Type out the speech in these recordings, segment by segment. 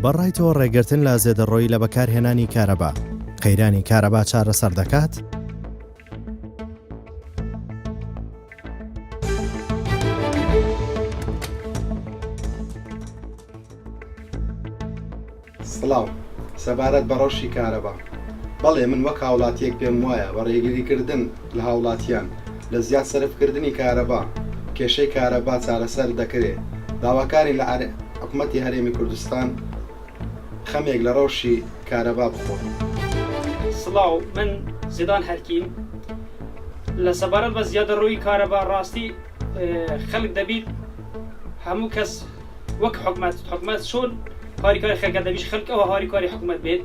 بەڕایتەوە ڕێگرتن لە زێدەڕۆیی لە بەکارهێنانی کارەبا قەیرانی کارەبا چارەسەر دەکات؟ سڵاو، سەبارەت بە ڕەوشی کارەبا. بەڵێ من وەک هاوڵاتیەک پێم وایە بە ڕێگریکردن لە هاوڵاتیان لە زیاد سەرفکردنی کارەبا کێشەی کارەبا چارەسەر دەکرێت. داواکاری لە حکوومەتی هەرێمی کوردستان خەمێک لە ڕەوشی کارەبا بخۆن. سڵاو، من زیدان هەرکیم لە سەبارەت بە زیادەڕۆیی کارەبا ڕاستی خەڵک دەبیت هەموو کەس وەک حکومەت چۆن هاریکاری خەڵکە دەبیش خەڵک ئەوە هاریکاری حکومەت بێت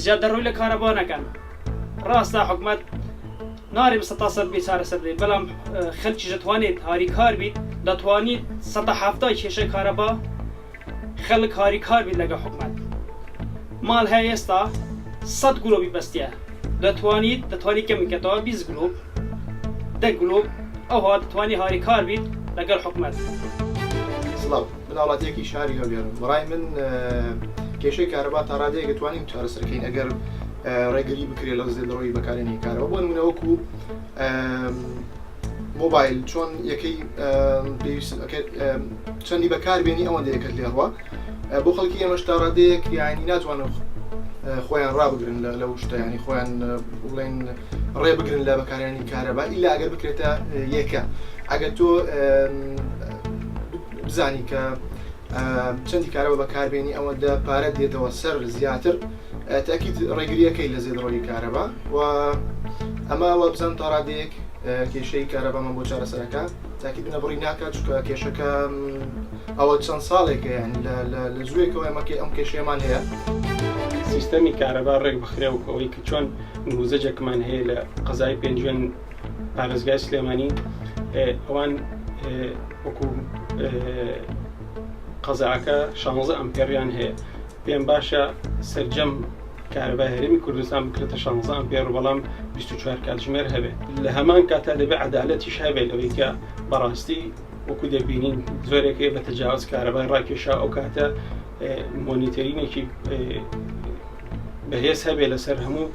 زیادەڕۆی لە کارەبا نەکەن. ڕاستە حکومەت نارێ 100% بێ چارەسەر بێت، بەڵام خەڵکیش دەتوانێت هاریکار بیت، دەتوانیت 170 کێشەی کارەبا خەڵک هاریکار بیت لەگە حکومەت. ماڵ هەیە ئێستا 100 گلۆبی بەستیە، دەتوانیت کەمکەتەوە 20 گلۆب 10 گلۆب ئەوها دەتوانی هاریکار بیت لەگەڵ حکومەت. سڵاو، من وڵاتیەکی شاری هەولێرم. بەڕای من کێشەی کارەبا تا ڕادەیەک دەتوانین چارەسەرکەین ئەگەر ڕێگری بکرێت لە زێدەڕۆیی بەکارهێنانی کارەبا. بۆ نمونە وەکو مۆبایل چۆن یەکەی چەندی بەکاربێنی ئەوەندە دەیەکەت لێڕوە بۆ خەڵکی ئێمەش تا ڕادەیەک یانی ناتوانن خۆیان ڕابگرن لەو شتە، ینی خۆیان بڵێن ڕێ بگرن لە بەکارهێنانی کارەبا ئیلا ئەگەر بکرێتە یەکە. ئەگەر تۆ بزانی کە چەندی کارەبا بەکاربێنی ئەوەندە پارە دێتەوە سەر زیاتر، تاکید ڕێگریەکەی لە زێدەڕۆیی کارەبا و ئەماوە بزان تا ڕادەیەک کێشەی کارەبامان بۆ چارەسەرەکە تاکید بنەبڕی ناکات، چونکە کێشەکە ئەوە چەند ساڵێکە، یعنی لە زوویەکەوە ئەم کێشەیەمان هەیە. سیستەمی کارەبا ڕێک بخرێ و ئەوەی کە چۆن نموزەجێکمان هەیە لە قەزای پێنجوێن پارێزگای سلێمانی، ئەوان وەکو قەزاکە 16 ئەمپێریان هەیە. پێم باشە سەرجەم کارەبای هەرێمی کوردستان بکرێتە 16 ئەمپێر، بەڵام 24 کاتژمێر هەبێت. لە هەمان کاتا دەبێت عەدالەتیش هەبێت، ئەوەی کە بەڕاستی وەکو دەبینین زۆرێکی بە تەجاوز کارەبای ڕاکێشا ئەو کاتە مۆنیتەرینێکی بەهێز هەبێت لەسەر هەموو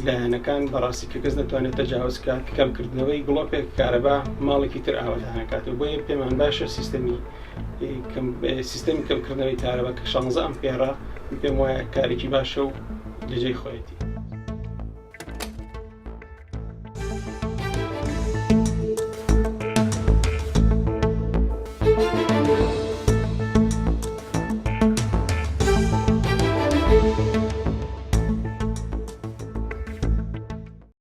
لایەنەکان بەڕاستی کە کەس دەتوانێت تەجاوز کات. کەمکردنەوەی گڵۆپێک کارەبا ماڵێکی تر ئاوادانەکاتەوە. بۆیە پێمان باشە سیستەمی کەمکردنەوەی کارەبا کە 16 ئەمپێرە پێم وایە کارێکی باشە و لەجێی خۆیەتی.